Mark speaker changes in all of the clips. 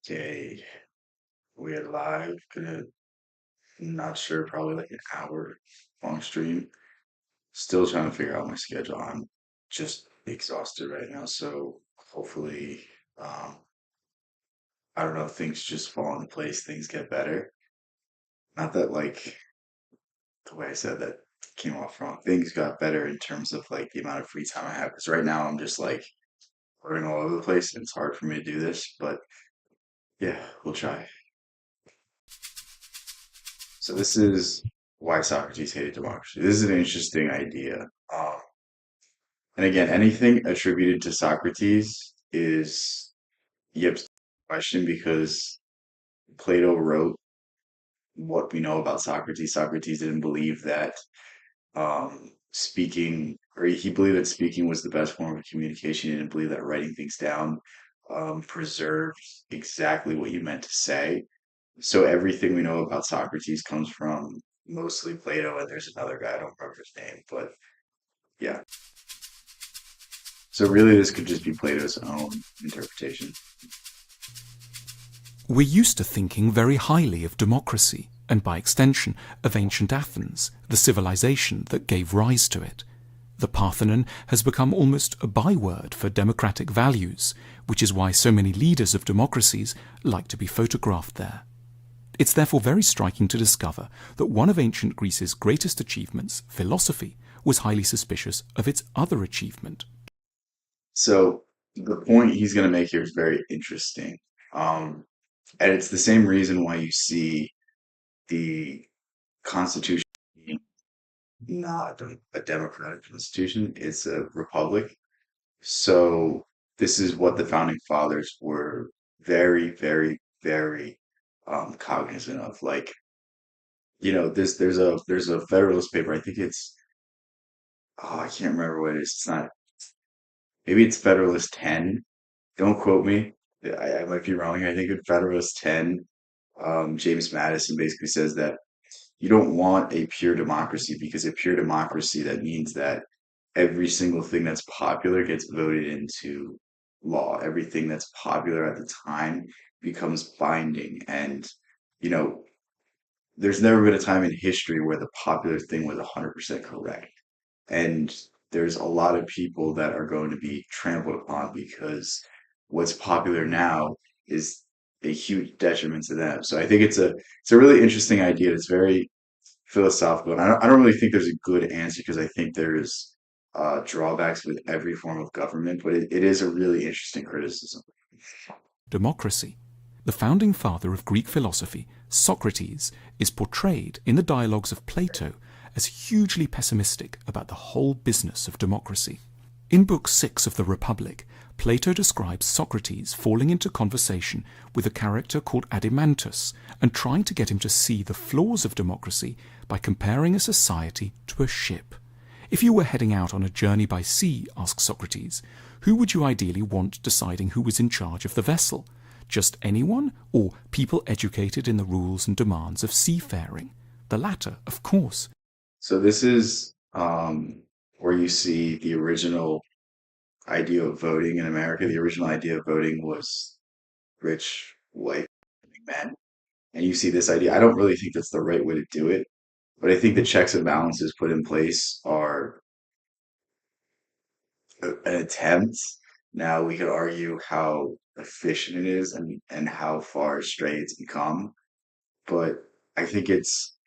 Speaker 1: Okay, we're live. Not sure, probably like an hour long stream. Still trying to figure out my schedule. I'm just exhausted right now, so hopefully, um, I don't know, things just fall into place, things get better. Not that like the way I said that came off wrong. Things got better in terms of like the amount of free time I have. Because right now I'm just like running all over the place, and it's hard for me to do this. But yeah, we'll try. So this is why Socrates hated democracy. This is an interesting idea. Um, and again, anything attributed to Socrates is yep question because Plato wrote what we know about Socrates. Socrates didn't believe that speaking, or he believed that speaking was the best form of communication. He didn't believe that writing things down preserved exactly what you meant to say. So everything we know about Socrates comes from mostly Plato, and there's another guy, I don't remember his name, but yeah. So really this could just be Plato's own interpretation.
Speaker 2: We're used to thinking very highly of democracy, and by extension of ancient Athens, the civilization that gave rise to it. The Parthenon has become almost a byword for democratic values, which is why so many leaders of democracies like to be photographed there. It's therefore very striking to discover that one of ancient Greece's greatest achievements, philosophy, was highly suspicious of its other achievement.
Speaker 1: So the point he's going to make here is very interesting. Um, and it's the same reason why you see the Constitution being not a democratic constitution, it's a republic. So this is what the founding fathers were very, very, very cognizant of. Like, there's a Federalist paper. I think it's I can't remember what it is. It's not maybe it's Federalist 10. Don't quote me. I might be wrong. I think it's Federalist 10. James Madison basically says that you don't want a pure democracy because a pure democracy that means that every single thing that's popular gets voted into law. Everything that's popular at the time becomes binding. And, you know, there's never been a time in history where the popular thing was 100% correct. And there's a lot of people that are going to be trampled upon because what's popular now is a huge detriment to them. So I think it's a really interesting idea. It's very philosophical, and I don't really think there's a good answer because I think there's drawbacks with every form of government, but it is a really interesting criticism.
Speaker 2: Democracy. The founding father of Greek philosophy, Socrates, is portrayed in the dialogues of Plato as hugely pessimistic about the whole business of democracy. In Book 6 of the Republic, Plato describes Socrates falling into conversation with a character called Adimantus and trying to get him to see the flaws of democracy by comparing a society to a ship. If you were heading out on a journey by sea, asks Socrates, who would you ideally want deciding who was in charge of the vessel? Just anyone, or people educated in the rules and demands of seafaring? The latter, of course.
Speaker 1: So this is where you see the original idea of voting in America. The original idea of voting was rich, white men. And you see this idea. I don't really think that's the right way to do it, but I think the checks and balances put in place are an attempt. Now we could argue how efficient it is and how far astray it's become, but I think it's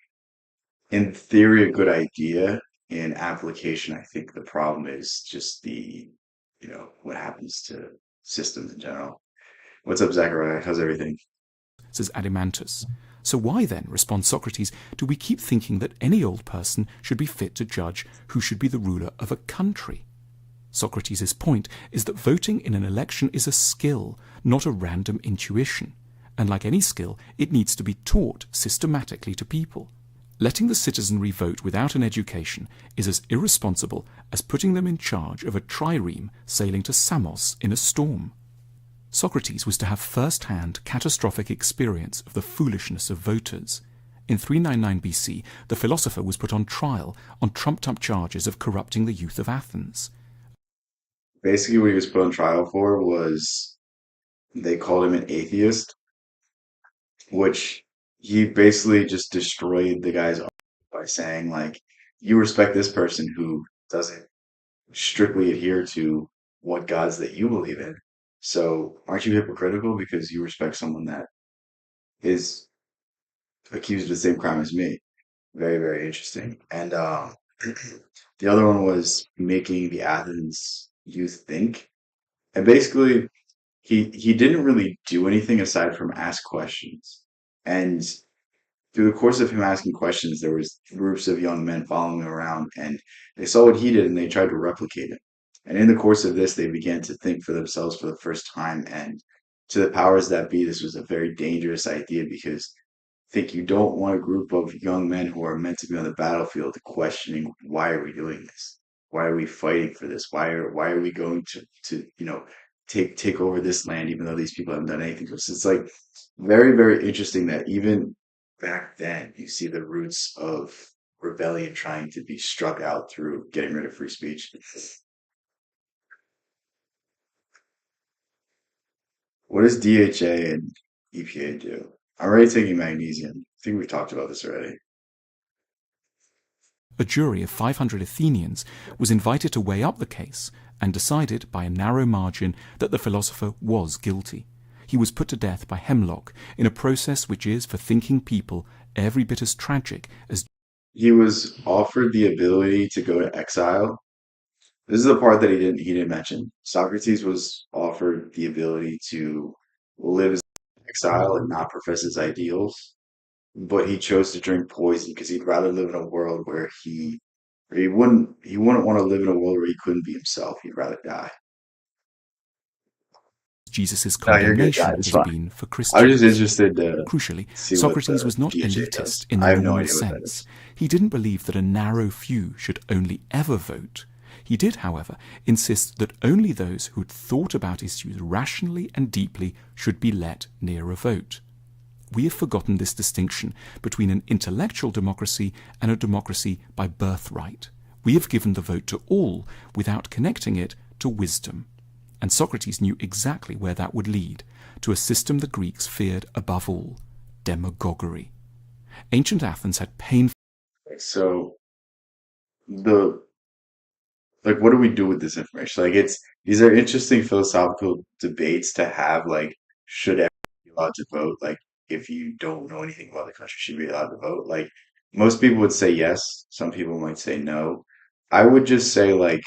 Speaker 1: in theory a good idea. In application, I think the problem is just what happens to systems in general. What's up, Zachariah? How's everything?
Speaker 2: Says Adimantus. So why then, responds Socrates, do we keep thinking that any old person should be fit to judge who should be the ruler of a country? Socrates' point is that voting in an election is a skill, not a random intuition. And like any skill, it needs to be taught systematically to people. Letting the citizenry vote without an education is as irresponsible as putting them in charge of a trireme sailing to Samos in a storm. Socrates was to have first-hand catastrophic experience of the foolishness of voters. In 399 BC, the philosopher was put on trial on trumped-up charges of corrupting the youth of Athens.
Speaker 1: Basically, what he was put on trial for was they called him an atheist, which he basically just destroyed the guy's art by saying like, you respect this person who doesn't strictly adhere to what gods that you believe in. So aren't you hypocritical because you respect someone that is accused of the same crime as me? Very, very interesting. And the other one was making the Athens youth think. And basically, he didn't really do anything aside from ask questions. And through the course of him asking questions, there was groups of young men following him around, and they saw what he did and they tried to replicate it. And in the course of this, they began to think for themselves for the first time. And to the powers that be, this was a very dangerous idea because think you don't want a group of young men who are meant to be on the battlefield questioning why are we doing this? Why are we fighting for this? Why are we going to take over this land even though these people haven't done anything to us? It's like very, very interesting that even back then you see the roots of rebellion trying to be struck out through getting rid of free speech. What does DHA and EPA do? I'm already taking magnesium. I think we've talked about this already.
Speaker 2: A jury of 500 Athenians was invited to weigh up the case and decided by a narrow margin that the philosopher was guilty. He was put to death by hemlock in a process which is, for thinking people, every bit as tragic as
Speaker 1: He was offered the ability to go to exile. This is the part that he didn't mention. Socrates was offered the ability to live as exile and not profess his ideals, but he chose to drink poison because he'd rather live in a world where he wouldn't want to live in a world where he couldn't be himself. He'd rather die.
Speaker 2: Jesus'
Speaker 1: No, you're good, guy.
Speaker 2: condemnation
Speaker 1: It's
Speaker 2: has
Speaker 1: fine.
Speaker 2: been for
Speaker 1: I was just
Speaker 2: Christians.
Speaker 1: interested to
Speaker 2: Crucially,
Speaker 1: see what
Speaker 2: Socrates
Speaker 1: the
Speaker 2: was not
Speaker 1: DHA
Speaker 2: elitist
Speaker 1: does.
Speaker 2: in the
Speaker 1: I have no
Speaker 2: normal
Speaker 1: idea what that
Speaker 2: sense.
Speaker 1: is.
Speaker 2: He didn't believe that a narrow few should only ever vote. He did, however, insist that only those who had thought about issues rationally and deeply should be let near a vote. We have forgotten this distinction between an intellectual democracy and a democracy by birthright. We have given the vote to all without connecting it to wisdom. And Socrates knew exactly where that would lead, to a system the Greeks feared above all, demagoguery. Ancient Athens had painful
Speaker 1: So the like what do we do with this information? Like it's these are interesting philosophical debates to have. Like, should everyone be allowed to vote? Like, if you don't know anything about the country, should you be allowed to vote? Like, most people would say yes. Some people might say no. I would just say like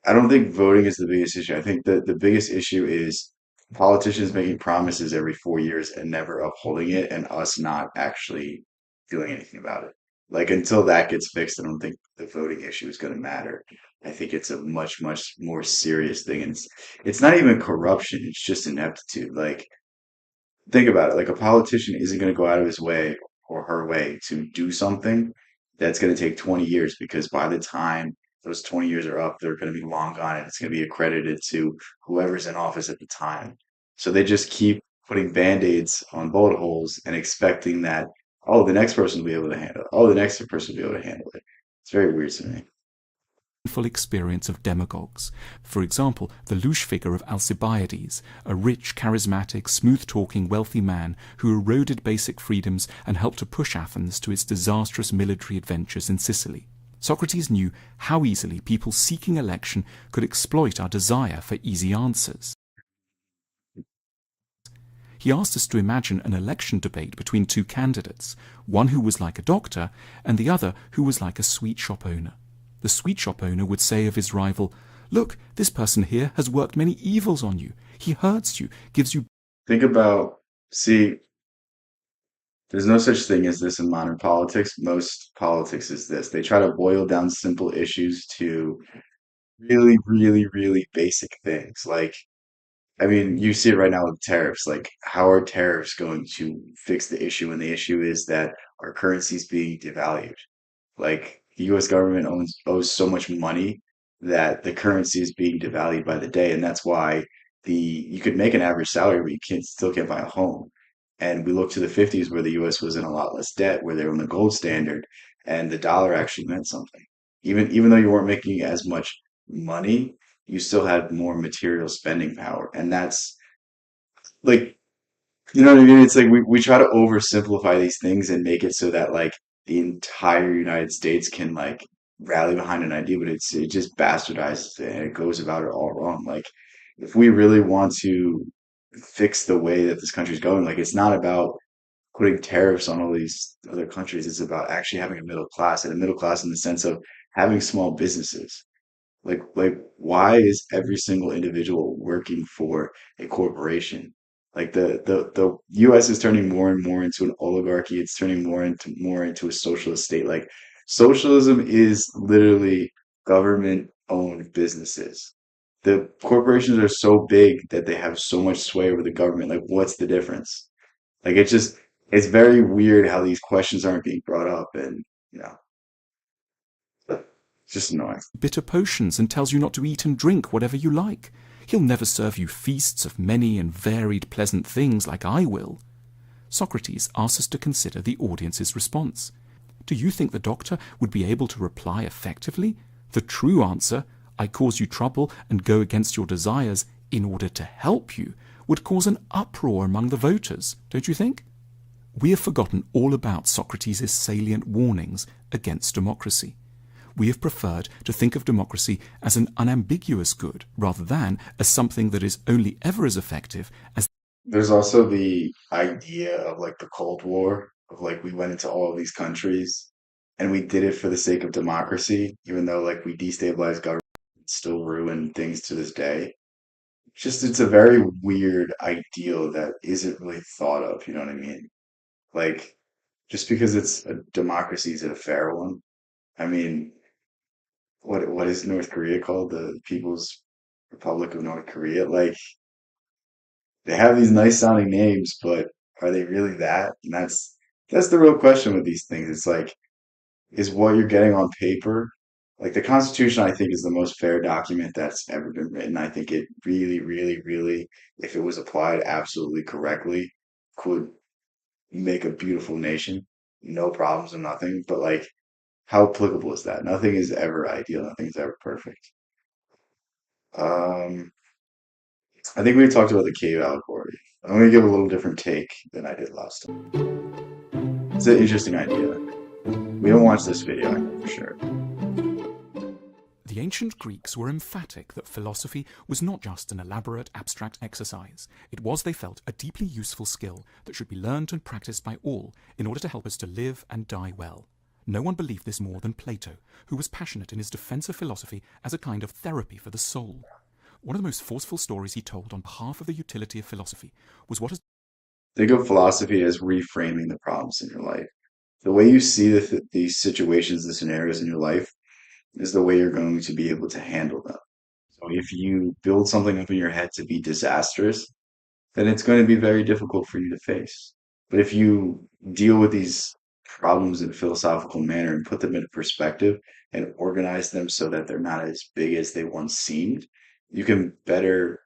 Speaker 1: I don't think voting is the biggest issue. I think that the biggest issue is politicians making promises every 4 years and never upholding it, and us not actually doing anything about it. Like until that gets fixed, I don't think the voting issue is going to matter. I think it's a much, much more serious thing, and it's not even corruption. It's just ineptitude. Like think about it. Like a politician isn't going to go out of his way or her way to do something that's going to take 20 years because by the time those 20 years are up, they're going to be long gone and it's going to be accredited to whoever's in office at the time. So they just keep putting band-aids on bullet holes and expecting that, oh, the next person will be able to handle it. Oh, the next person will be able to handle it. It's very weird to me.
Speaker 2: experience of demagogues. For example, the louche figure of Alcibiades, a rich, charismatic, smooth-talking, wealthy man who eroded basic freedoms and helped to push Athens to its disastrous military adventures in Sicily. Socrates knew how easily people seeking election could exploit our desire for easy answers. He asked us to imagine an election debate between two candidates, one who was like a doctor and the other who was like a sweet shop owner. The sweet shop owner would say of his rival, "Look, this person here has worked many evils on you. He hurts you, gives you
Speaker 1: Think about, see, there's no such thing as this in modern politics. Most politics is this. They try to boil down simple issues to really, really, really basic things. Like, I mean, you see it right now with tariffs. Like, how are tariffs going to fix the issue when the issue is that our currency is being devalued? Like the U.S. government owes so much money that the currency is being devalued by the day, and that's why the you could make an average salary, but you still can't buy a home. And we look to the 50s where the U.S. was in a lot less debt, where they were on the gold standard, and the dollar actually meant something. Even though you weren't making as much money, you still had more material spending power, and that's like You know what I mean? It's like we try to oversimplify these things and make it so that like the entire United States can like rally behind an idea, but it just bastardizes it and it goes about it all wrong. Like if we really want to fix the way that this country's going, like it's not about putting tariffs on all these other countries. It's about actually having a middle class and a middle class in the sense of having small businesses. Like why is every single individual working for a corporation? Like the US is turning more and more into an oligarchy. It's turning more into a socialist state. Like socialism is literally government owned businesses. The corporations are so big that they have so much sway over the government. Like what's the difference? Like it's very weird how these questions aren't being brought up and you know, it's just annoying.
Speaker 2: Bitter potions and tells you not to eat and drink whatever you like. He'll never serve you feasts of many and varied pleasant things like I will. Socrates asks us to consider the audience's response. Do you think the doctor would be able to reply effectively? The true answer, I cause you trouble and go against your desires in order to help you, would cause an uproar among the voters, don't you think? We have forgotten all about Socrates' salient warnings against democracy. We have preferred to think of democracy as an unambiguous good rather than as something that is only ever as effective as
Speaker 1: There's also the idea of like the Cold War, of like we went into all of these countries and we did it for the sake of democracy, even though like we destabilized government, still ruin things to this day. Just it's a very weird ideal that isn't really thought of, you know what I mean? Like just because it's a democracy, is it a fair one? I mean, what is North Korea called? The People's Republic of North Korea? Like they have these nice sounding names, but are they really that? And that's the real question with these things. It's like, is what you're getting on paper, like the Constitution, I think is the most fair document that's ever been written. I think it really, really, really, if it was applied absolutely correctly, could make a beautiful nation. No problems and nothing. But like, how applicable is that? Nothing is ever ideal. Nothing is ever perfect. Um, I think we talked about the cave allegory. I'm going to give a little different take than I did last time. It's an interesting idea. We don't watch this video, I know for sure.
Speaker 2: the ancient Greeks were emphatic that philosophy was not just an elaborate abstract exercise. It was, they felt, a deeply useful skill that should be learned and practiced by all in order to help us to live and die well. No one believed this more than Plato, who was passionate in his defense of philosophy as a kind of therapy for the soul. One of the most forceful stories he told on behalf of the utility of philosophy was what has
Speaker 1: Think of philosophy as reframing the problems in your life. The way you see these situations, the scenarios in your life, is the way you're going to be able to handle them. So if you build something up in your head to be disastrous, then it's going to be very difficult for you to face. But if you deal with these problems in a philosophical manner and put them into perspective and organize them so that they're not as big as they once seemed, you can better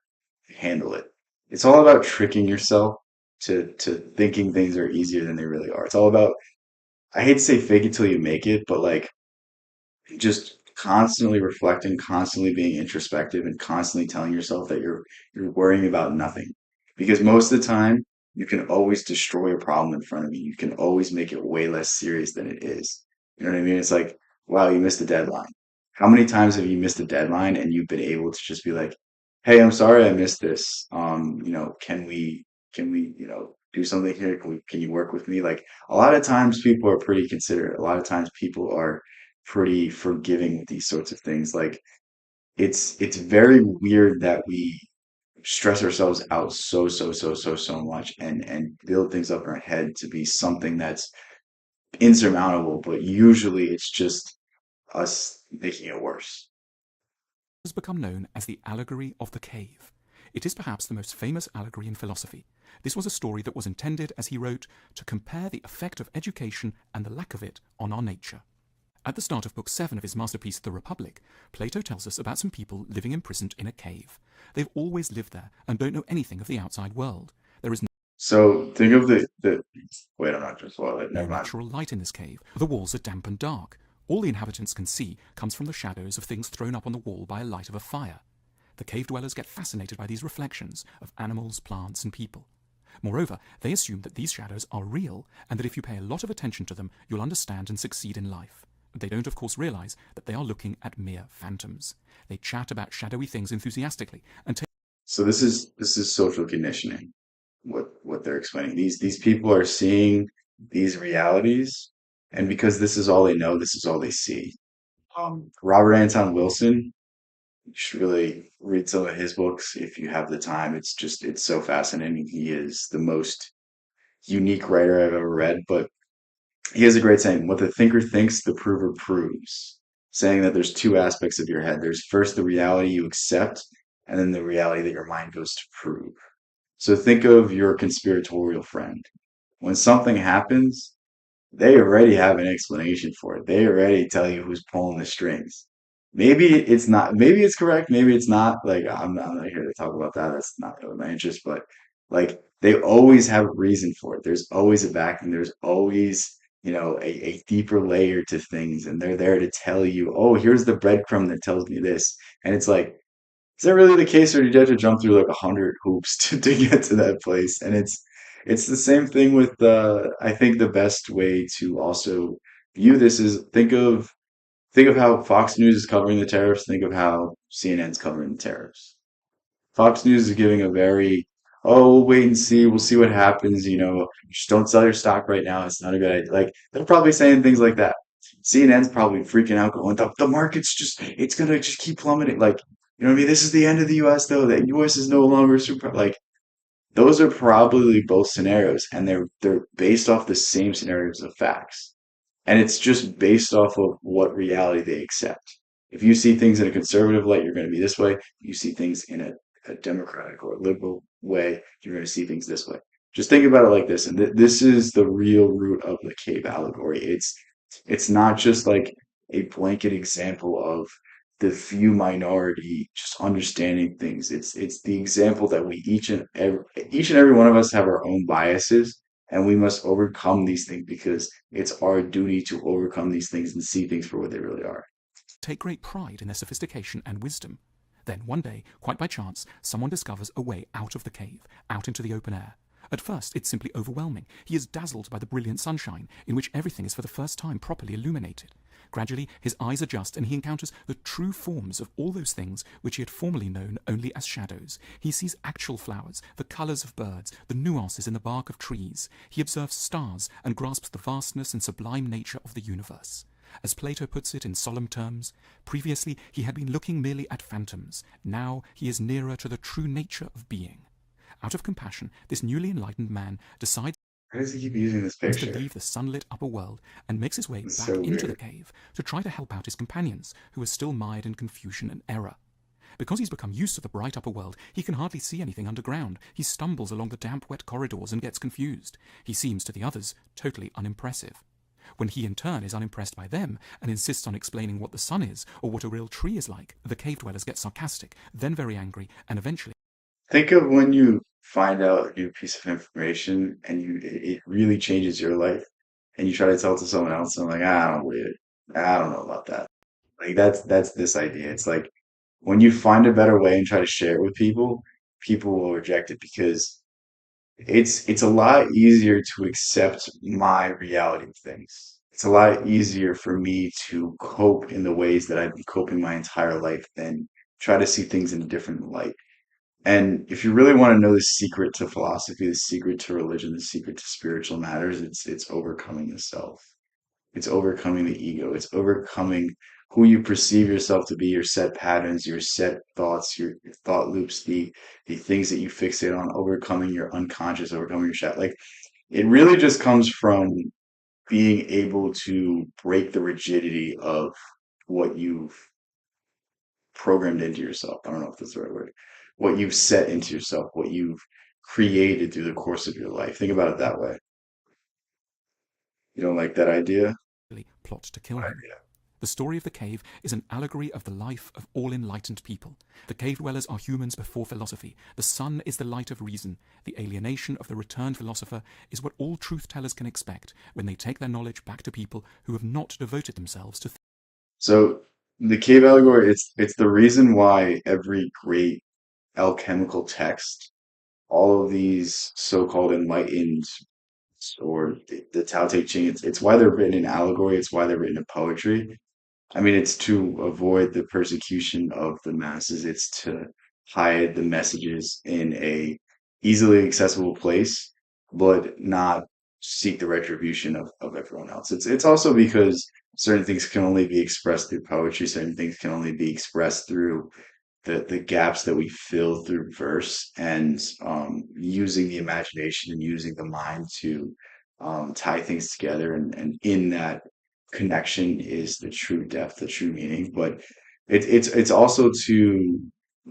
Speaker 1: handle it. It's all about tricking yourself to thinking things are easier than they really are. It's all about, I hate to say fake it till you make it, but like just constantly reflecting, constantly being introspective, and constantly telling yourself that you're worrying about nothing. Because most of the time, you can always destroy a problem in front of you. You can always make it way less serious than it is. You know what I mean? It's like, wow, you missed a deadline. How many times have you missed a deadline and you've been able to just be like, hey, I'm sorry I missed this. Can we do something here? Can you work with me? Like a lot of times people are pretty considerate. A lot of times people are pretty forgiving with these sorts of things. Like it's very weird that we stress ourselves out so much and build things up in our head to be something that's insurmountable, but usually it's just us making it worse.
Speaker 2: become known as the allegory of the cave. It is perhaps the most famous allegory in philosophy. This was a story that was intended, as he wrote, to compare the effect of education and the lack of it on our nature. At the start of Book 7 of his masterpiece, The Republic, Plato tells us about some people living imprisoned in a cave. They've always lived there and don't know anything of the outside world. There is
Speaker 1: So think of the wait, I'm not just well,
Speaker 2: no
Speaker 1: never mind.
Speaker 2: natural light in this cave. The walls are damp and dark. All the inhabitants can see comes from the shadows of things thrown up on the wall by a light of a fire. The cave dwellers get fascinated by these reflections of animals, plants, and people. Moreover, they assume that these shadows are real and that if you pay a lot of attention to them, you'll understand and succeed in life. They don't, of course, realize that they are looking at mere phantoms. They chat about shadowy things enthusiastically and take
Speaker 1: So this is social conditioning. What they're explaining. These people are seeing these realities, and because this is all they know, this is all they see. Robert Anton Wilson, you should really read some of his books if you have the time. It's so fascinating. He is the most unique writer I've ever read, but he has a great saying, what the thinker thinks, the prover proves. Saying that there's two aspects of your head. There's first the reality you accept, and then the reality that your mind goes to prove. So think of your conspiratorial friend. When something happens, they already have an explanation for it. They already tell you who's pulling the strings. Maybe it's not, maybe it's correct, maybe it's not. Like, I'm not here to talk about that. That's not really my interest, but like, they always have a reason for it. There's always a backing. There's always, a deeper layer to things. And they're there to tell you, oh, here's the breadcrumb that tells me this. And it's like, is that really the case, or did you have to jump through like 100 hoops to get to that place? And it's the same thing with I think the best way to also view this is think of how Fox News is covering the tariffs, think of how CNN's covering the tariffs. Fox News is giving a very, oh, we'll wait and see, we'll see what happens, just don't sell your stock right now. It's not a good idea. Like they're probably saying things like that. CNN's probably freaking out, going, the market's it's gonna just keep plummeting. Like, you know what I mean? This is the end of the US though. The US is no longer super like those are probably both scenarios, and they're based off the same scenarios of facts. And it's just based off of what reality they accept. If you see things in a conservative light, you're going to be this way. If you see things in a democratic or a liberal way, you're going to see things this way. Just think about it like this, and this is the real root of the cave allegory. It's not just like a blanket example of the few minority just understanding things. It's the example that we each and every one of us have our own biases, and we must overcome these things because it's our duty to overcome these things and see things for what they really are.
Speaker 2: take great pride in their sophistication and wisdom. Then, one day, quite by chance, someone discovers a way out of the cave, out into the open air. At first, it's simply overwhelming. He is dazzled by the brilliant sunshine, in which everything is for the first time properly illuminated. Gradually, his eyes adjust and he encounters the true forms of all those things which he had formerly known only as shadows. He sees actual flowers, the colours of birds, the nuances in the bark of trees. He observes stars and grasps the vastness and sublime nature of the universe. As Plato puts it in solemn terms, previously he had been looking merely at phantoms. Now he is nearer to the true nature of being. Out of compassion, this newly enlightened man decides
Speaker 1: Why does he keep using this
Speaker 2: to
Speaker 1: picture?
Speaker 2: leave the sunlit upper world and makes his way
Speaker 1: It's
Speaker 2: back
Speaker 1: so
Speaker 2: into the
Speaker 1: weird.
Speaker 2: cave to try to help out his companions, who are still mired in confusion and error. Because he's become used to the bright upper world, he can hardly see anything underground. He stumbles along the damp, wet corridors and gets confused. He seems to the others totally unimpressive. When he in turn is unimpressed by them and insists on explaining what the sun is or what a real tree is like, the cave dwellers get sarcastic, then very angry, and eventually
Speaker 1: Think of when you find out a new piece of information and it really changes your life, and you try to tell it to someone else, and like, I don't believe it. I don't know about that. Like that's this idea. It's like when you find a better way and try to share it with people, people will reject it because it's a lot easier to accept my reality of things. It's a lot easier for me to cope in the ways that I've been coping my entire life than try to see things in a different light. And if you really want to know the secret to philosophy, the secret to religion, the secret to spiritual matters, it's overcoming the self. It's overcoming the ego. It's overcoming who you perceive yourself to be, your set patterns, your set thoughts, your thought loops, the things that you fixate on, overcoming your unconscious, overcoming your shadow. Like it really just comes from being able to break the rigidity of what you've programmed into yourself. I don't know if that's the right word. What you've set into yourself, what you've created through the course of your life. Think about it that way. You don't like that idea?
Speaker 2: plot to kill
Speaker 1: What
Speaker 2: him.
Speaker 1: idea?
Speaker 2: The story of the cave is an allegory of the life of all enlightened people. The cave dwellers are humans before philosophy. The sun is the light of reason. The alienation of the returned philosopher is what all truth tellers can expect when they take their knowledge back to people who have not devoted themselves to
Speaker 1: So the cave allegory, it's the reason why every great alchemical text all of these so-called enlightened or the Tao Te Ching, it's why they're written in allegory, it's why they're written in poetry. I mean, it's to avoid the persecution of the masses. It's to hide the messages in a easily accessible place, but not seek the retribution of everyone else. It's also because certain things can only be expressed through poetry, certain things can only be expressed through the gaps that we fill through verse and using the imagination and using the mind to tie things together and in that connection is the true depth, the true meaning. But it's also to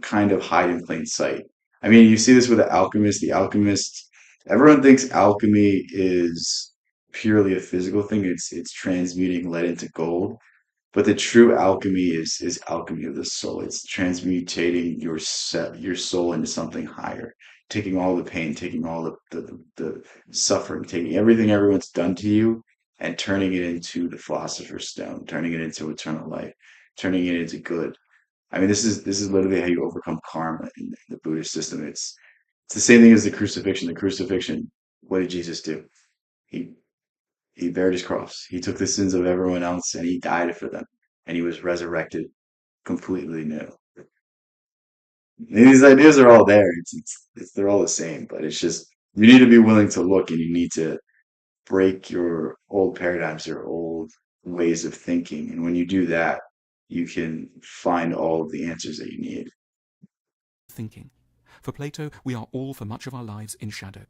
Speaker 1: kind of hide in plain sight. I mean, you see this with the alchemist. The alchemist, everyone thinks alchemy is purely a physical thing. It's transmuting lead into gold, but the true alchemy is alchemy of the soul. It's transmutating your soul into something higher, taking all the pain, taking all the suffering, taking everything everyone's done to you, and turning it into the philosopher's stone, turning it into eternal life, turning it into good. I mean, this is literally how you overcome karma in the Buddhist system. It's the same thing as the crucifixion. The crucifixion. What did Jesus do? He he bared his cross. He took the sins of everyone else and he died for them. And he was resurrected completely new. And these ideas are all there. They're all the same, but it's just you need to be willing to look and you need to break your old paradigms, your old ways of thinking. And when you do that, you can find all of the answers that you need.
Speaker 2: thinking. For Plato, we are all for much of our lives in shadow.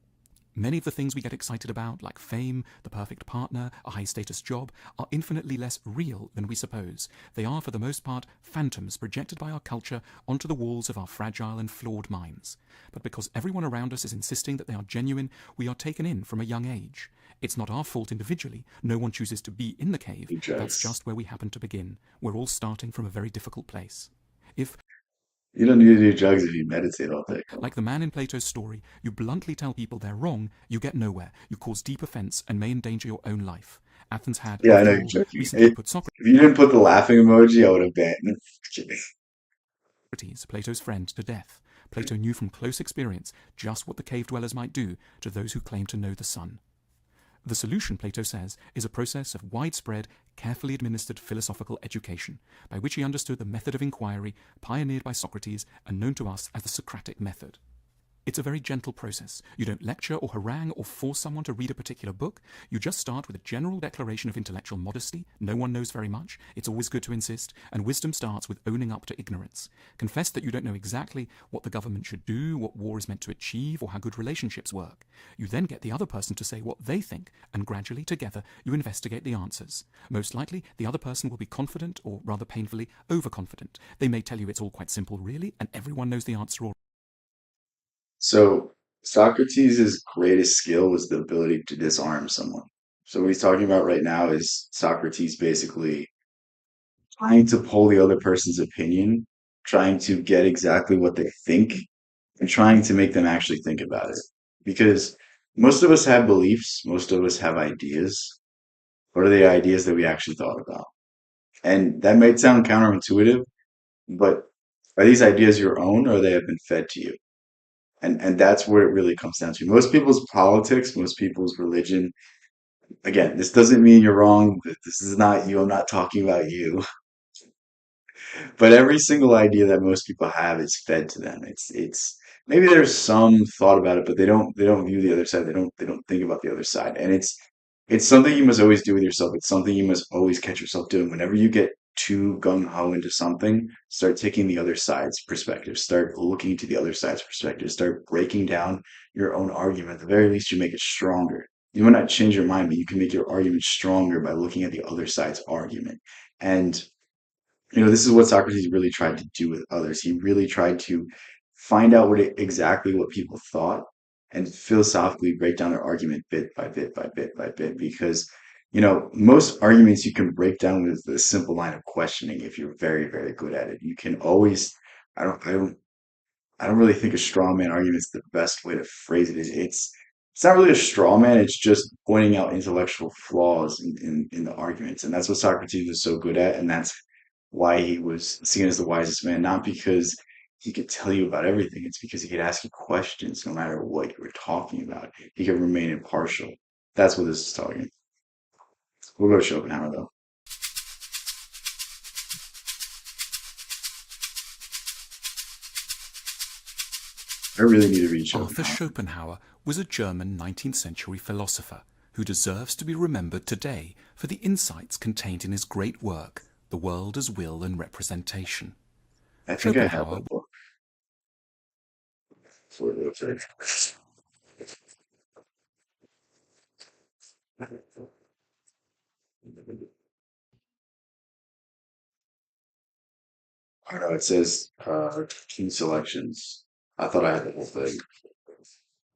Speaker 2: Many of the things we get excited about, like fame, the perfect partner, a high status job, are infinitely less real than we suppose. They are, for the most part, phantoms projected by our culture onto the walls of our fragile and flawed minds. But because everyone around us is insisting that they are genuine, we are taken in from a young age. It's not our fault individually. No one chooses to be in the cave. That's
Speaker 1: Drugs.
Speaker 2: just where we happen to begin. We're all starting from a very difficult place. If,
Speaker 1: You don't need to do drugs if you meditate all day.
Speaker 2: like the man in Plato's story, you bluntly tell people they're wrong, you get nowhere, you cause deep offense and may endanger your own life. Athens had,
Speaker 1: Yeah, I know
Speaker 2: after
Speaker 1: you're
Speaker 2: all,
Speaker 1: joking.
Speaker 2: recently put Socrates,
Speaker 1: If you didn't put the laughing emoji, I would have banned. Kidding.
Speaker 2: Plato's friend, to death. Plato knew from close experience just what the cave dwellers might do to those who claim to know the sun. The solution, Plato says, is a process of widespread, carefully administered philosophical education, by which he understood the method of inquiry pioneered by Socrates and known to us as the Socratic method. It's a very gentle process. You don't lecture or harangue or force someone to read a particular book. You just start with a general declaration of intellectual modesty. No one knows very much. It's always good to insist. And wisdom starts with owning up to ignorance. Confess that you don't know exactly what the government should do, what war is meant to achieve, or how good relationships work. You then get the other person to say what they think, and gradually, together, you investigate the answers. Most likely, the other person will be confident, or rather painfully, overconfident. They may tell you it's all quite simple, really, and everyone knows the answer already.
Speaker 1: So Socrates' greatest skill was the ability to disarm someone. So what he's talking about right now is Socrates basically trying to pull the other person's opinion, trying to get exactly what they think, and trying to make them actually think about it. Because most of us have beliefs, most of us have ideas. What are the ideas that we actually thought about? And that might sound counterintuitive, but are these ideas your own or they have been fed to you? And that's where it really comes down to. Most people's politics, most people's religion. Again, this doesn't mean you're wrong. This is not you. I'm not talking about you. But every single idea that most people have is fed to them. It's maybe there's some thought about it, but they don't view the other side. They don't think about the other side. And it's something you must always do with yourself. It's something you must always catch yourself doing. Whenever you get too gung ho into something, start taking the other side's perspective. Start looking to the other side's perspective. Start breaking down your own argument. At the very least, you make it stronger. You might not change your mind, but you can make your argument stronger by looking at the other side's argument. And this is what Socrates really tried to do with others. He really tried to find out exactly what people thought and philosophically break down their argument bit by bit by bit by bit. Because, most arguments you can break down with a simple line of questioning if you're very, very good at it. You can always, I don't really think a straw man argument is the best way to phrase it. It's not really a straw man. It's just pointing out intellectual flaws in the arguments, and that's what Socrates was so good at, and that's why he was seen as the wisest man. Not because he could tell you about everything. It's because he could ask you questions no matter what you were talking about. He could remain impartial. That's what this is talking. We'll go to Schopenhauer though. I really need to read
Speaker 2: Arthur
Speaker 1: Schopenhauer.
Speaker 2: Schopenhauer was a German 19th century philosopher who deserves to be remembered today for the insights contained in his great work, The World as Will and Representation.
Speaker 1: I think I have
Speaker 2: Schopenhauer
Speaker 1: that book. For real quick. I don't know. It says key selections. I thought I had the whole thing,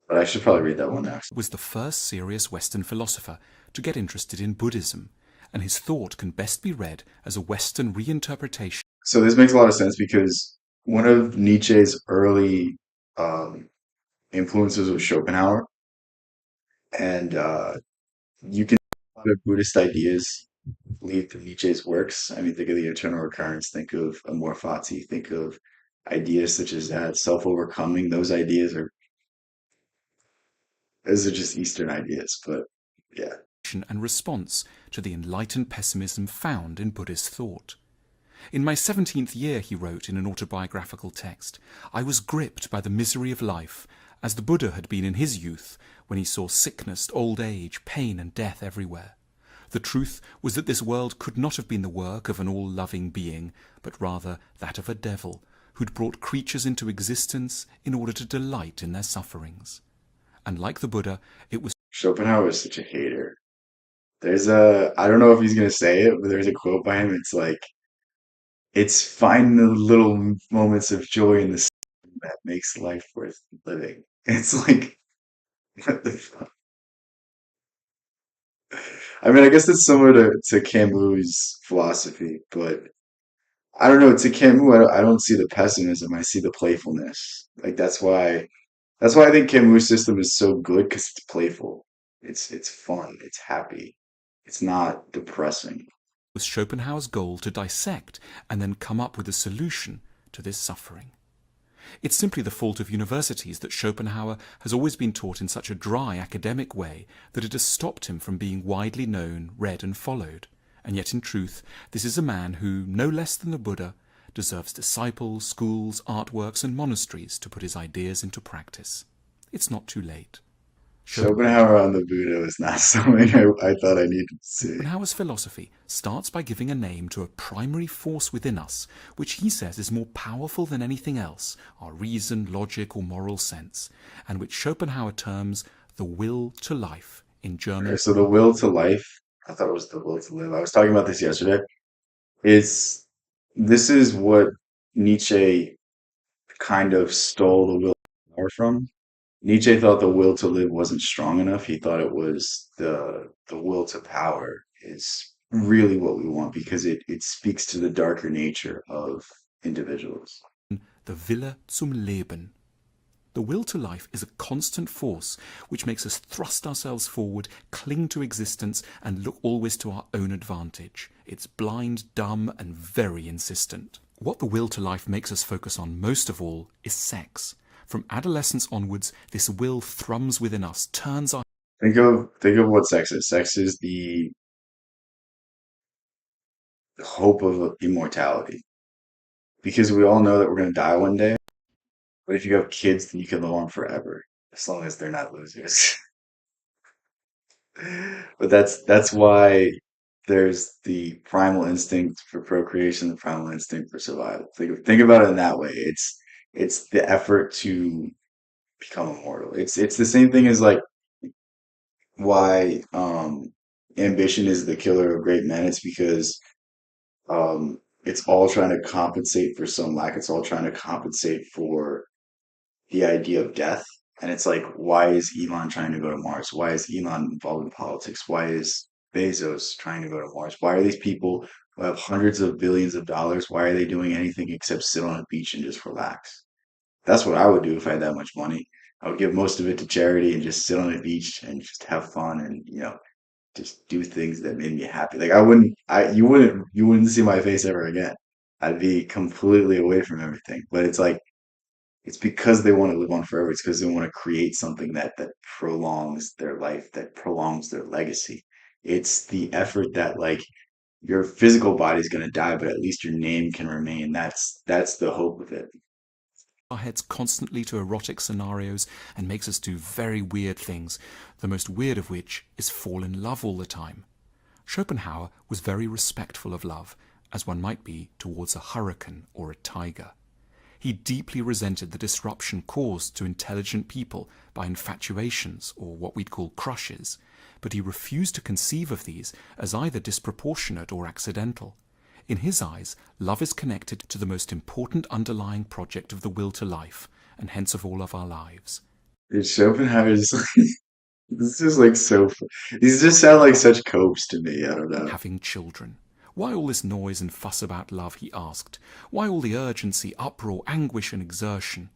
Speaker 1: but I should probably read that one next.
Speaker 2: was the first serious Western philosopher to get interested in Buddhism, and his thought can best be read as a Western reinterpretation
Speaker 1: So this makes a lot of sense because one of Nietzsche's early um, influences was Schopenhauer, and you can a lot of Buddhist ideas lead to Nietzsche's works. I mean, think of the eternal recurrence, think of amor fati, think of ideas such as that, self-overcoming. Those are just Eastern ideas, but yeah.
Speaker 2: and response to the enlightened pessimism found in Buddhist thought. In my 17th year, he wrote in an autobiographical text, I was gripped by the misery of life, as the Buddha had been in his youth, when he saw sickness, old age, pain, and death everywhere. The truth was that this world could not have been the work of an all-loving being, but rather that of a devil, who'd brought creatures into existence in order to delight in their sufferings. And like the Buddha, it was
Speaker 1: Schopenhauer is such a hater. I don't know if he's gonna say it, but there's a quote by him. It's like, it's find the little moments of joy in the suffering that makes life worth living. It's like, what the fuck? I mean, I guess it's similar to Camus' philosophy, but I don't know. To Camus, I don't see the pessimism. I see the playfulness. Like that's why I think Camus' system is so good because it's playful. It's fun. It's happy. It's not depressing.
Speaker 2: Schopenhauer's goal to dissect and then come up with a solution to this suffering. It's simply the fault of universities that Schopenhauer has always been taught in such a dry academic way that it has stopped him from being widely known, read and followed. And yet in truth, this is a man who, no less than the Buddha, deserves disciples, schools, artworks and monasteries to put his ideas into practice. It's not too late.
Speaker 1: Schopenhauer on the Buddha is not something I thought I needed to see.
Speaker 2: Schopenhauer's philosophy starts by giving a name to a primary force within us, which he says is more powerful than anything else, our reason, logic, or moral sense, and which Schopenhauer terms the will to life in
Speaker 1: Okay,
Speaker 2: German.
Speaker 1: so the will to life, I thought it was the will to live. I was talking about this yesterday. Is this is what Nietzsche kind of stole the will to power from? Nietzsche thought the will to live wasn't strong enough. He thought it was the will to power is really what we want because it speaks to the darker nature of individuals.
Speaker 2: The Wille zum Leben. The will to life is a constant force which makes us thrust ourselves forward, cling to existence, and look always to our own advantage. It's blind, dumb, and very insistent. What the will to life makes us focus on most of all is sex. From adolescence onwards, this will thrums within us, turns our
Speaker 1: Think of what sex is. Sex is the hope of immortality because we all know that we're going to die one day. But if you have kids, then you can live on forever as long as they're not losers. But that's why there's the primal instinct for procreation, the primal instinct for survival. Think about it in that way. It's the effort to become immortal. It's the same thing as like why ambition is the killer of great men. It's because it's all trying to compensate for some lack. It's all trying to compensate for the idea of death. And it's like, why is Elon trying to go to Mars? Why is Elon involved in politics? Why is Bezos trying to go to Mars? Why are these people who have hundreds of billions of dollars, why are they doing anything except sit on a beach and just relax? That's what I would do if I had that much money. I would give most of it to charity and just sit on a beach and just have fun and, just do things that made me happy. Like you wouldn't see my face ever again. I'd be completely away from everything. But it's like it's because they want to live on forever. It's because they want to create something that prolongs their life, that prolongs their legacy. It's the effort that like your physical body's going to die, but at least your name can remain. That's the hope of it.
Speaker 2: Our heads constantly to erotic scenarios and makes us do very weird things, the most weird of which is fall in love all the time. Schopenhauer was very respectful of love, as one might be towards a hurricane or a tiger. He deeply resented the disruption caused to intelligent people by infatuations, or what we'd call crushes, but he refused to conceive of these as either disproportionate or accidental. In his eyes, love is connected to the most important underlying project of the will to life, and hence of all of our lives.
Speaker 1: Dude, Schopenhauer is this is like these just sound like such copes to me. I don't know.
Speaker 2: Having children. Why all this noise and fuss about love, he asked? Why all the urgency, uproar, anguish and exertion?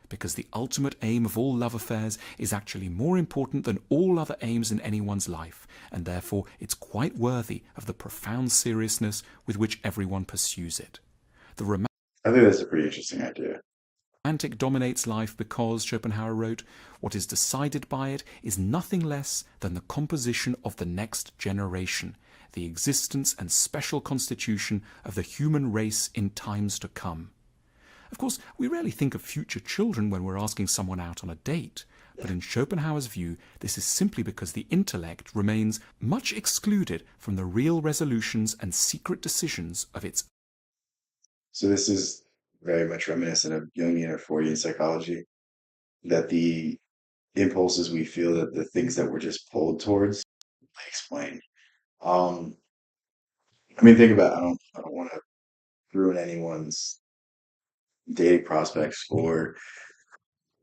Speaker 2: Because the ultimate aim of all love affairs is actually more important than all other aims in anyone's life, and therefore it's quite worthy of the profound seriousness with which everyone pursues it. The
Speaker 1: I think that's a pretty interesting idea.
Speaker 2: romantic dominates life because, Schopenhauer wrote, what is decided by it is nothing less than the composition of the next generation, the existence and special constitution of the human race in times to come. Of course, we rarely think of future children when we're asking someone out on a date, but in Schopenhauer's view, this is simply because the intellect remains much excluded from the real resolutions and secret decisions of its.
Speaker 1: So this is very much reminiscent of Jungian or Freudian psychology, that the impulses we feel, that the things that we're just pulled towards, I explain. Um, I mean, think about I don't want to ruin anyone's dating prospects or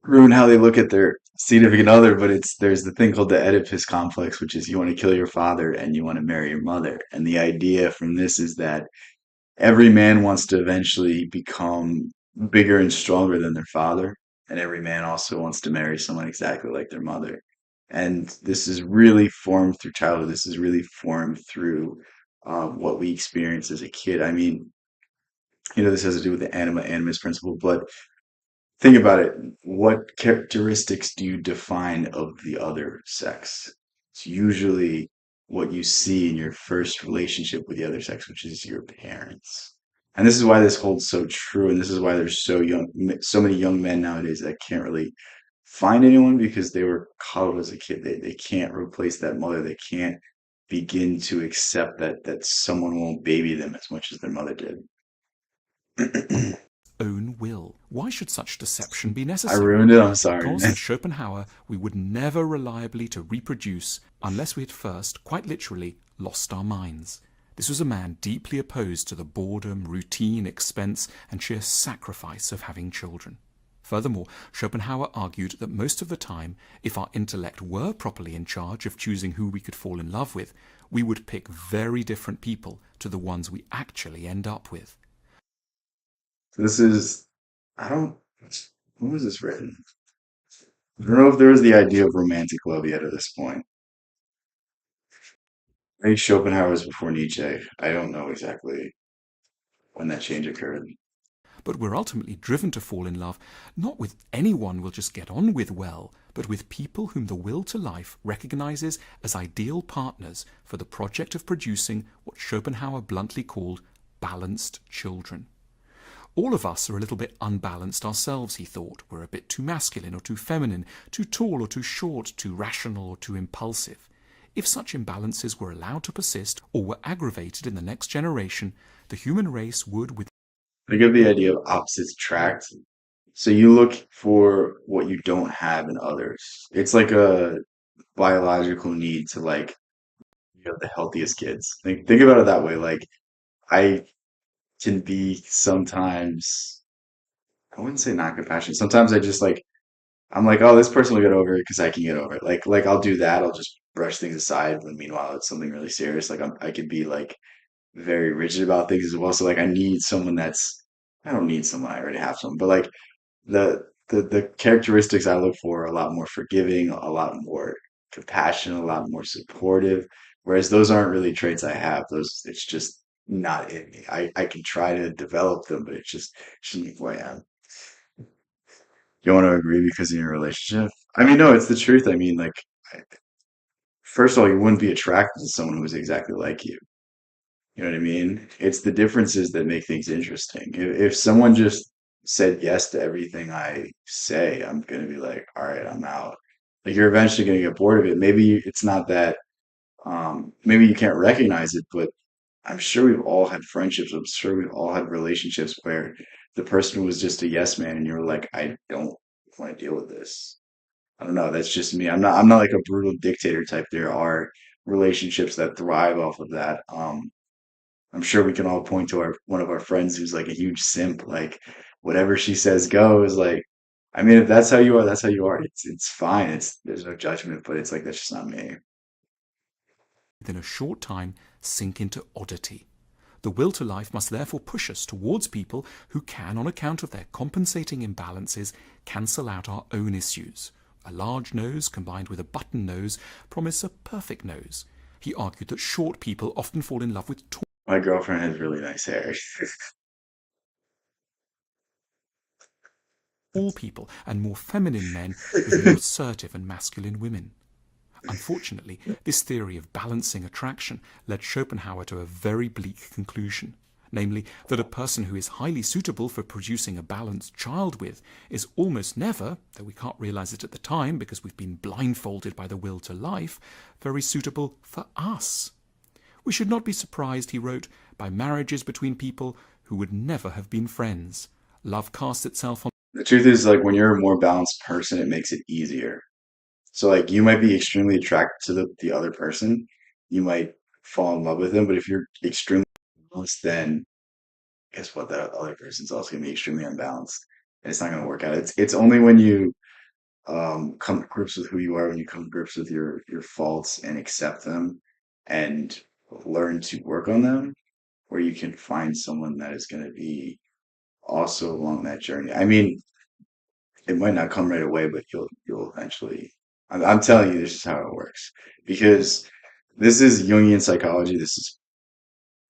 Speaker 1: ruin how they look at their significant other, but there's the thing called the Oedipus complex, which is you want to kill your father and you want to marry your mother. And the idea from this is that every man wants to eventually become bigger and stronger than their father, and every man also wants to marry someone exactly like their mother. And this is really formed through childhood. This is really formed through what we experience as a kid. I mean, this has to do with the anima animus principle, but think about it. What characteristics do you define of the other sex? It's usually what you see in your first relationship with the other sex, which is your parents. And this is why this holds so true, and this is why there's so many young men nowadays that can't really find anyone because they were coddled as a kid. They can't replace that mother. They can't begin to accept that someone won't baby them as much as their mother did.
Speaker 2: Own will. Why should such deception be
Speaker 1: I
Speaker 2: necessary?
Speaker 1: ruined it. I'm sorry.
Speaker 2: Because, for Schopenhauer, we would never reliably to reproduce unless we had first, quite literally, lost our minds. This was a man deeply opposed to the boredom, routine, expense, and sheer sacrifice of having children. Furthermore, Schopenhauer argued that most of the time, if our intellect were properly in charge of choosing who we could fall in love with, we would pick very different people to the ones we actually end up with.
Speaker 1: This is, I don't, when was this written? I don't know if there was the idea of romantic love yet at this point. Maybe Schopenhauer was before Nietzsche. I don't know exactly when that change occurred.
Speaker 2: But we're ultimately driven to fall in love, not with anyone we'll just get on with well, but with people whom the will to life recognizes as ideal partners for the project of producing what Schopenhauer bluntly called balanced children. All of us are a little bit unbalanced ourselves, he thought. We're a bit too masculine or too feminine, too tall or too short, too rational or too impulsive. If such imbalances were allowed to persist or were aggravated in the next generation, the human race would, with
Speaker 1: Think of the idea of opposites attract. So you look for what you don't have in others. It's like a biological need to like you have the healthiest kids. Think about it that way. Like I can be sometimes, I wouldn't say not compassionate. Sometimes I just like I'm like, oh, this person will get over it because I can get over it. Like I'll do that. I'll just brush things aside when meanwhile it's something really serious. Like I could be like very rigid about things as well. So like I need someone that's I don't need someone, I already have someone, but like the characteristics I look for are a lot more forgiving, a lot more compassionate, a lot more supportive. Whereas those aren't really traits I have. Those it's just not in me. I can try to develop them, but it's just shouldn't be who I am. You want to agree because in your relationship? I mean, no, it's the truth. I mean, like, first of all, you wouldn't be attracted to someone who was exactly like you. You know what I mean? It's the differences that make things interesting. If someone just said yes to everything I say, I'm gonna be like, all right, I'm out. Like you're eventually gonna get bored of it. It's not that maybe you can't recognize it, but I'm sure we've all had friendships. I'm sure we've all had relationships where the person was just a yes man and you were like, I don't want to deal with this. I don't know. That's just me. I'm not like a brutal dictator type. There are relationships that thrive off of that. I'm sure we can all point to our one of our friends who's like a huge simp. Like whatever she says goes. Like I mean, if that's how you are, that's how you are. It's fine. It's there's no judgment, but it's like that's just not me.
Speaker 2: Within a short time, sink into oddity. The will to life must therefore push us towards people who can, on account of their compensating imbalances, cancel out our own issues. A large nose combined with a button nose promise a perfect nose. He argued that short people often fall in love with
Speaker 1: My girlfriend has really nice hair.
Speaker 2: tall people and more feminine men with more assertive and masculine women. Unfortunately, this theory of balancing attraction led Schopenhauer to a very bleak conclusion, namely that a person who is highly suitable for producing a balanced child with is almost never, though we can't realize it at the time because we've been blindfolded by the will to life, very suitable for us. We should not be surprised, he wrote, by marriages between people who would never have been friends. Love casts itself on
Speaker 1: The truth is, like when you're a more balanced person, it makes it easier. So like you might be extremely attracted to the other person. You might fall in love with them, but if you're extremely balanced, then guess what? That other person's also gonna be extremely unbalanced. And it's not gonna work out. It's only when you come to grips with who you are, when you come to grips with your faults and accept them and learn to work on them, where you can find someone that is gonna be also along that journey. I mean, it might not come right away, but you'll eventually. I'm telling you, this is how it works because this is Jungian psychology. This is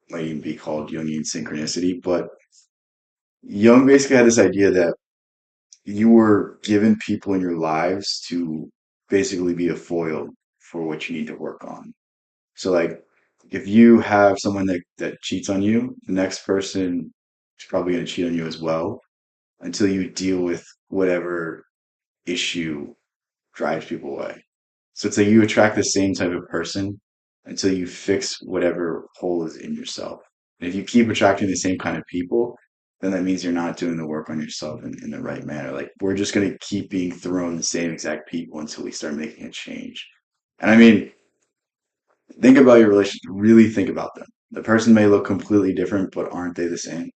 Speaker 1: might even be called Jungian synchronicity. But Jung basically had this idea that you were given people in your lives to basically be a foil for what you need to work on. So, like, if you have someone that cheats on you, the next person is probably going to cheat on you as well until you deal with whatever issue drives people away. So it's like you attract the same type of person until you fix whatever hole is in yourself. And if you keep attracting the same kind of people, then that means you're not doing the work on yourself in the right manner. Like we're just going to keep being thrown the same exact people until we start making a change. And I mean, think about your relationship. Really think about them. The person may look completely different, but aren't they the same?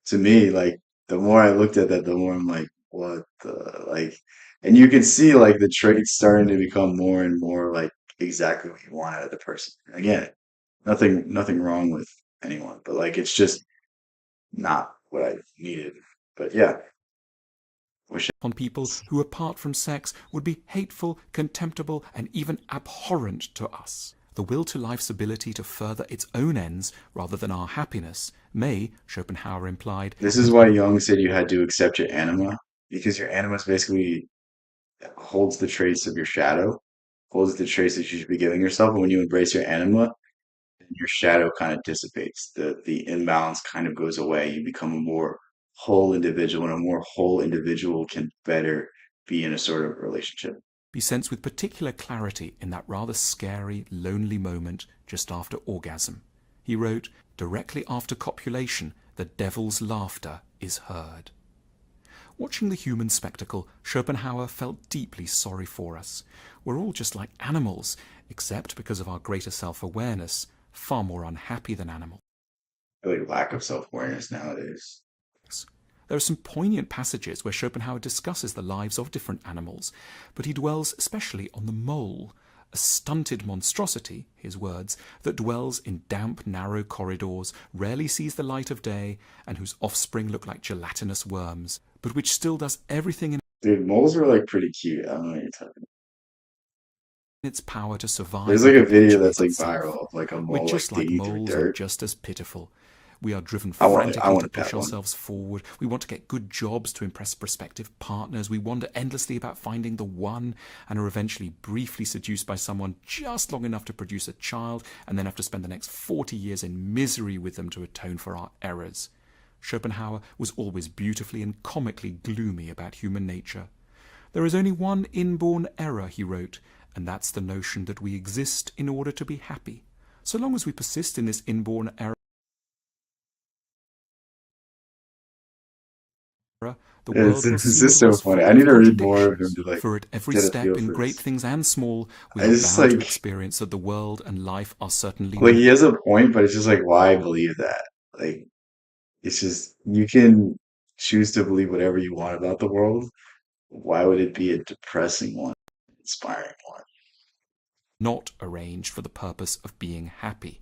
Speaker 1: To me, like the more I looked at that, the more I'm like, what the like, and you can see like the traits starting to become more and more like exactly what you want out of the person. Again, nothing wrong with anyone, but like it's just not what I needed. But yeah, wish
Speaker 2: on people who, apart from sex, would be hateful, contemptible, and even abhorrent to us. The will to life's ability to further its own ends rather than our happiness may, Schopenhauer implied,
Speaker 1: this is why Jung said you had to accept your anima because your anima basically holds the traits of your shadow, holds the traits that you should be giving yourself. And when you embrace your anima, your shadow kind of dissipates. The imbalance kind of goes away. You become a more whole individual, and a more whole individual can better be in a sort of relationship.
Speaker 2: be sensed with particular clarity in that rather scary, lonely moment just after orgasm. He wrote, "Directly after copulation, the devil's laughter is heard." Watching the human spectacle, Schopenhauer felt deeply sorry for us. We're all just like animals, except because of our greater self-awareness, far more unhappy than animals.
Speaker 1: Really lack of self-awareness nowadays.
Speaker 2: There are some poignant passages where Schopenhauer discusses the lives of different animals, but he dwells especially on the mole, a stunted monstrosity, his words, that dwells in damp, narrow corridors, rarely sees the light of day, and whose offspring look like gelatinous worms, but which still does everything in
Speaker 1: Dude, moles are like pretty cute. I don't know what you're talking about.
Speaker 2: its power to survive
Speaker 1: There's
Speaker 2: and
Speaker 1: like a video that's
Speaker 2: perpetuate
Speaker 1: like
Speaker 2: itself.
Speaker 1: viral of like a
Speaker 2: We're
Speaker 1: mole like
Speaker 2: just like
Speaker 1: digging through
Speaker 2: moles, or
Speaker 1: dirt.
Speaker 2: just as pitiful. We are driven
Speaker 1: I
Speaker 2: frantically to
Speaker 1: wanted
Speaker 2: push
Speaker 1: that one.
Speaker 2: ourselves forward. We want to get good jobs to impress prospective partners. We wonder endlessly about finding the one and are eventually briefly seduced by someone just long enough to produce a child and then have to spend the next 40 years in misery with them to atone for our errors. Schopenhauer was always beautifully and comically gloomy about human nature. There is only one inborn error, he wrote, and that's the notion that we exist in order to be happy. So long as we persist in this inborn error, the
Speaker 1: It's,
Speaker 2: world will
Speaker 1: it's
Speaker 2: seem
Speaker 1: just
Speaker 2: to
Speaker 1: so
Speaker 2: us
Speaker 1: funny.
Speaker 2: full
Speaker 1: I need
Speaker 2: of
Speaker 1: to read more of him
Speaker 2: contradictions,
Speaker 1: to like
Speaker 2: for at every
Speaker 1: get a feel
Speaker 2: step in
Speaker 1: for
Speaker 2: great
Speaker 1: this.
Speaker 2: things and small, we
Speaker 1: I
Speaker 2: are
Speaker 1: just
Speaker 2: bound to
Speaker 1: like
Speaker 2: experience that the world and life are certainly
Speaker 1: like
Speaker 2: not.
Speaker 1: he has a point, but it's just like why believe that? Like it's just you can choose to believe whatever you want about the world. Why would it be a depressing one, inspiring one?
Speaker 2: Not arranged for the purpose of being happy.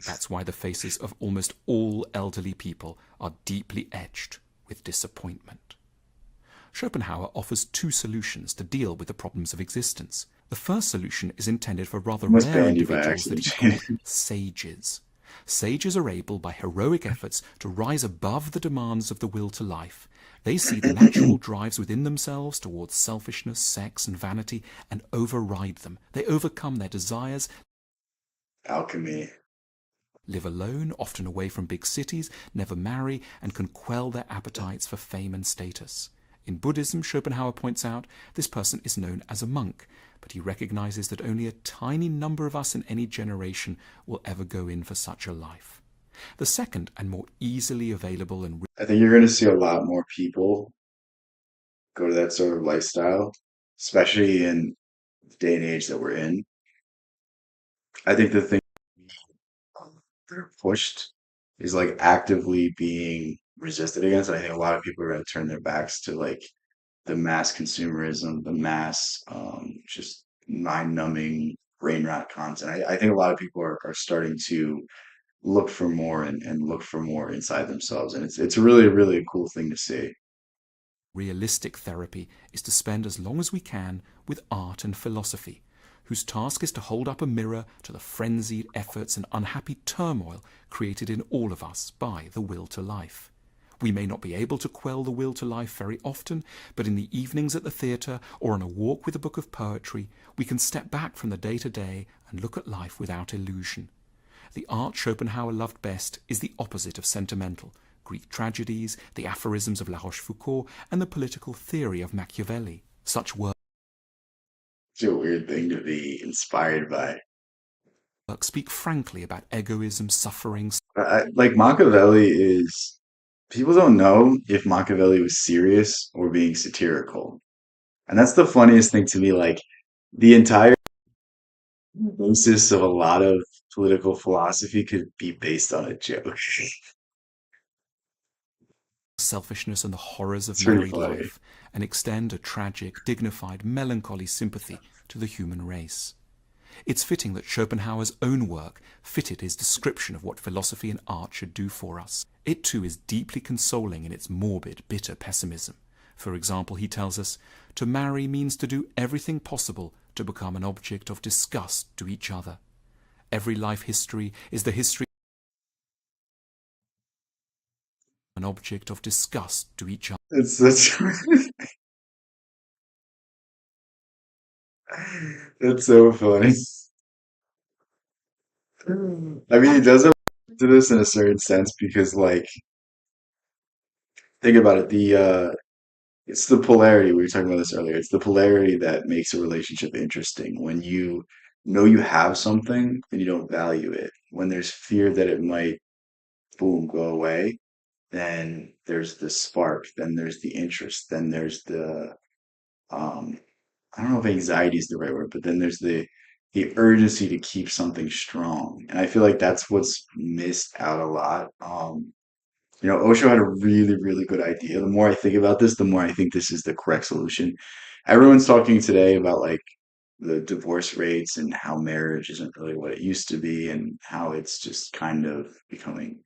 Speaker 2: That's why the faces of almost all elderly people are deeply etched with disappointment. Schopenhauer offers two solutions to deal with the problems of existence. The first solution is intended for rather
Speaker 1: I must
Speaker 2: rare
Speaker 1: ban you by
Speaker 2: individuals that
Speaker 1: accident,
Speaker 2: he
Speaker 1: Shane.
Speaker 2: called sages. Sages are able, by heroic efforts, to rise above the demands of the will to life. They see the natural drives within themselves towards selfishness, sex, and vanity and override them. They overcome their desires,
Speaker 1: Alchemy.
Speaker 2: live alone, often away from big cities, never marry, and can quell their appetites for fame and status. In Buddhism, Schopenhauer points out, this person is known as a monk, but he recognizes that only a tiny number of us in any generation will ever go in for such a life. The second and more easily available and
Speaker 1: I think you're going to see a lot more people go to that sort of lifestyle, especially in the day and age that we're in. I think the thing they're pushed is like actively being resisted against. I think a lot of people are going to turn their backs to like the mass consumerism, the mass just mind-numbing brain rot content. I think a lot of people are starting to look for more and look for more inside themselves, and it's really really a cool thing to see.
Speaker 2: realistic therapy is to spend as long as we can with art and philosophy, whose task is to hold up a mirror to the frenzied efforts and unhappy turmoil created in all of us by the will to life. We may not be able to quell the will to life very often, but in the evenings at the theatre or on a walk with a book of poetry, we can step back from the day-to-day and look at life without illusion. The art Schopenhauer loved best is the opposite of sentimental. Greek tragedies, the aphorisms of La Rochefoucauld, and the political theory of Machiavelli. Such works
Speaker 1: It's a weird thing to be inspired by.
Speaker 2: speak frankly about egoism, suffering,
Speaker 1: Like Machiavelli is people don't know if Machiavelli was serious or being satirical. And that's the funniest thing to me. Like the entire basis of a lot of political philosophy could be based on a joke.
Speaker 2: selfishness, and the horrors of
Speaker 1: It's pretty
Speaker 2: married
Speaker 1: funny.
Speaker 2: life, and extend a tragic, dignified, melancholy sympathy to the human race. It's fitting that Schopenhauer's own work fitted his description of what philosophy and art should do for us. It too is deeply consoling in its morbid, bitter pessimism. For example, he tells us, to marry means to do everything possible to become an object of disgust to each other. Every life history is the history of an object of disgust to each other.
Speaker 1: It's that's that's so funny. I mean, it doesn't to this in a certain sense because, like, think about it. The it's the polarity. We were talking about this earlier. It's the polarity that makes a relationship interesting. When you know you have something and you don't value it. When there's fear that it might, boom, go away, then there's the spark. Then there's the interest. Then there's the um, I don't know if anxiety is the right word, but then there's the urgency to keep something strong. And I feel like that's what's missed out a lot. Osho had a really, really good idea. The more I think about this, the more I think this is the correct solution. Everyone's talking today about like the divorce rates and how marriage isn't really what it used to be and how it's just kind of becoming,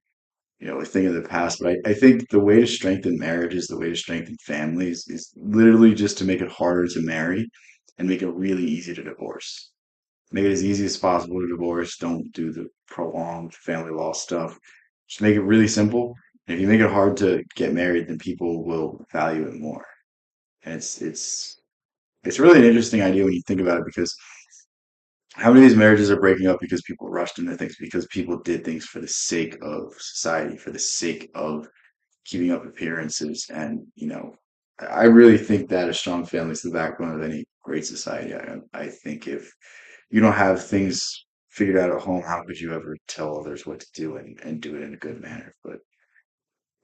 Speaker 1: a thing of the past. But I think the way to strengthen marriages, the way to strengthen families is literally just to make it harder to marry and make it really easy to divorce. Make it as easy as possible to divorce. Don't do the prolonged family law stuff. Just make it really simple. And if you make it hard to get married, then people will value it more. And it's really an interesting idea when you think about it because how many of these marriages are breaking up because people rushed into things because people did things for the sake of society, for the sake of keeping up appearances. And, I really think that a strong family is the backbone of any great society. I think if you don't have things figured out at home, how could you ever tell others what to do and do it in a good manner? But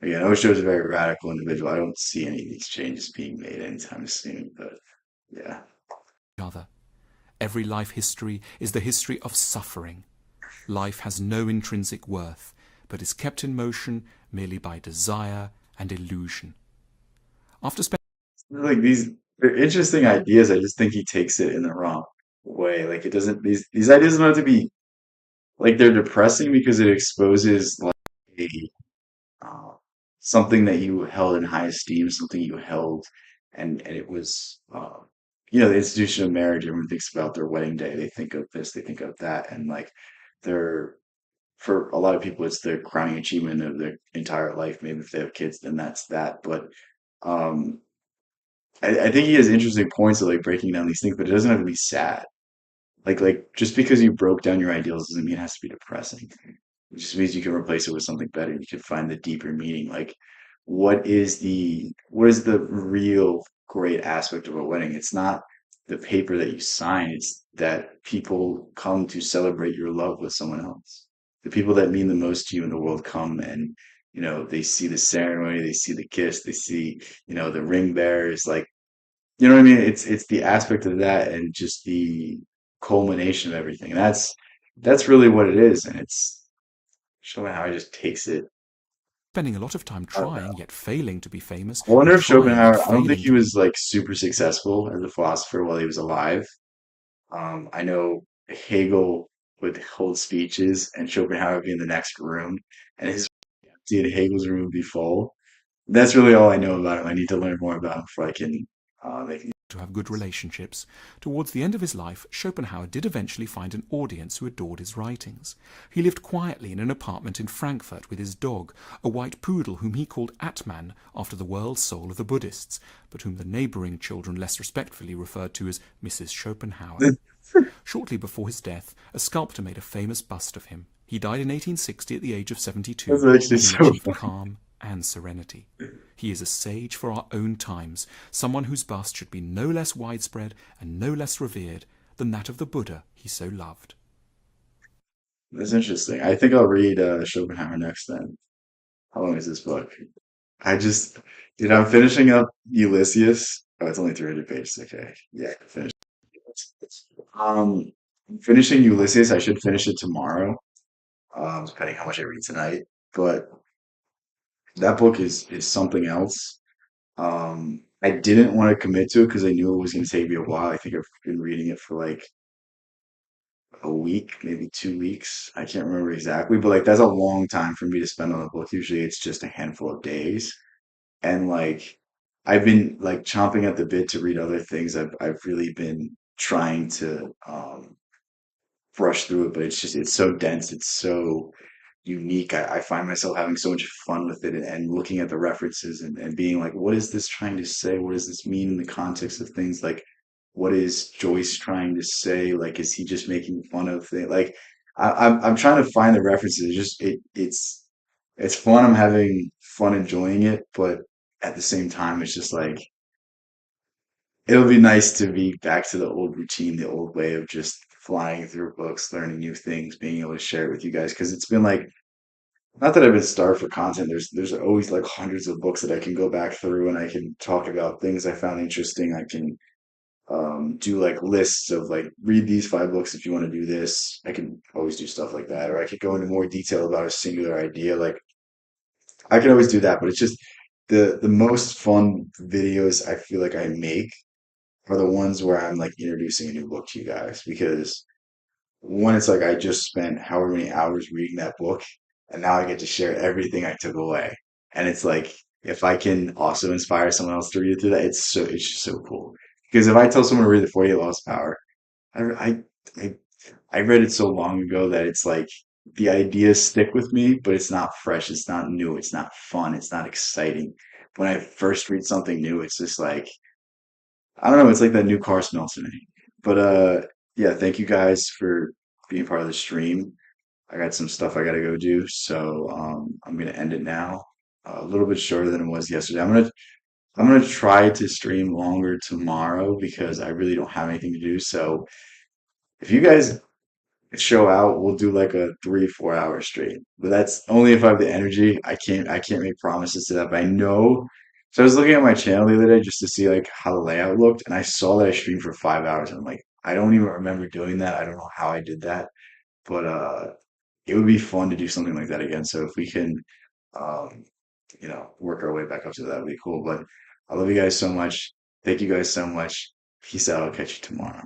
Speaker 1: again, Osho is a very radical individual. I don't see any of these changes being made anytime soon. But yeah,
Speaker 2: Other. Every life history is the history of suffering. Life has no intrinsic worth, but is kept in motion merely by desire and illusion. After spending
Speaker 1: like they're interesting ideas. I just think he takes it in the wrong way. Like it doesn't. These ideas don't have to be like they're depressing because it exposes like a uh, something that you held in high esteem, something you held, and it was, the institution of marriage. Everyone thinks about their wedding day. They think of this, they think of that, and like they're for a lot of people, it's the crowning achievement of their entire life. Maybe if they have kids, then that's that. But um, I think he has interesting points of like breaking down these things, but it doesn't have to be sad. Like just because you broke down your ideals doesn't mean it has to be depressing. It just means you can replace it with something better. You can find the deeper meaning. Like, what is the real great aspect of a wedding? It's not the paper that you sign. It's that people come to celebrate your love with someone else. The people that mean the most to you in the world come and they see the ceremony, they see the kiss, they see the ring bearers. Like, you know what I mean? It's the aspect of that and just the culmination of everything. And that's really what it is. And it's Schopenhauer just takes it.
Speaker 2: a lot of time
Speaker 1: I don't
Speaker 2: trying
Speaker 1: know.
Speaker 2: yet failing to be famous,
Speaker 1: I wonder
Speaker 2: and
Speaker 1: if
Speaker 2: trying yet
Speaker 1: Schopenhauer, I don't think
Speaker 2: failing
Speaker 1: he
Speaker 2: to be
Speaker 1: was like super successful as a philosopher while he was alive. I know Hegel would hold speeches and Schopenhauer would be in the next room and his empty and Hegel's room would be full. That's really all I know about him. I need to learn more about him before I can make
Speaker 2: to have good relationships. Towards the end of his life, Schopenhauer did eventually find an audience who adored his writings. He lived quietly in an apartment in Frankfurt with his dog, a white poodle whom he called Atman after the world soul of the Buddhists, but whom the neighbouring children less respectfully referred to as Mrs. Schopenhauer. Shortly before his death, a sculptor made a famous bust of him. He died in 1860 at the age of
Speaker 1: That's
Speaker 2: 72,
Speaker 1: actually
Speaker 2: having
Speaker 1: so
Speaker 2: achieved calm and serenity. He is a sage for our own times, someone whose bust should be no less widespread and no less revered than that of the Buddha he so loved.
Speaker 1: That's interesting. I think I'll read Schopenhauer next then. How long is this book? I just, I'm finishing up Ulysses. Oh, it's only 300 pages. Okay. Yeah, I can finish. Um, finishing Ulysses, I should finish it tomorrow, depending how much I read tonight. But that book is something else. I didn't want to commit to it because I knew it was going to take me a while. I think I've been reading it for like a week, maybe 2 weeks. I can't remember exactly, but like that's a long time for me to spend on a book. Usually it's just a handful of days. And like I've been like chomping at the bit to read other things. I've really been trying to brush through it, but it's so dense, it's so unique. I find myself having so much fun with it and looking at the references and being like, what is this trying to say? What does this mean in the context of things? Like, what is Joyce trying to say? Like, is he just making fun of things? Like, I'm trying to find the references. It's fun. I'm having fun enjoying it, but at the same time, it's just like it'll be nice to be back to the old routine, the old way of just flying through books, learning new things, being able to share it with you guys. Because it's been like, not that I've been starved for content. There's always like hundreds of books that I can go back through and I can talk about things I found interesting. I can do like lists of like read these 5 books if you want to do this. I can always do stuff like that, or I could go into more detail about a singular idea. Like I can always do that, but it's just the most fun videos I feel like I make are the ones where I'm like introducing a new book to you guys because one, it's like I just spent however many hours reading that book, and now I get to share everything I took away. And it's like if I can also inspire someone else to read it through that, it's just so cool. Because if I tell someone to read the 48 Laws of Power, I I I, I read it so long ago that it's like the ideas stick with me, but it's not fresh, it's not new, it's not fun, it's not exciting. When I first read something new, it's just like I don't know, it's like that new car smell to me. But yeah, thank you guys for being part of the stream. I got some stuff I gotta go do, so I'm gonna end it now. A little bit shorter than it was yesterday. I'm gonna try to stream longer tomorrow because I really don't have anything to do. So if you guys show out, we'll do like a 3, 4 hour stream. But that's only if I have the energy. I can't make promises to that. But I know. So I was looking at my channel the other day just to see like how the layout looked, and I saw that I streamed for 5 hours. And I'm like, I don't even remember doing that. I don't know how I did that. But it would be fun to do something like that again. So if we can um, work our way back up to that, would be cool. But I love you guys so much. Thank you guys so much. Peace out. I'll catch you tomorrow.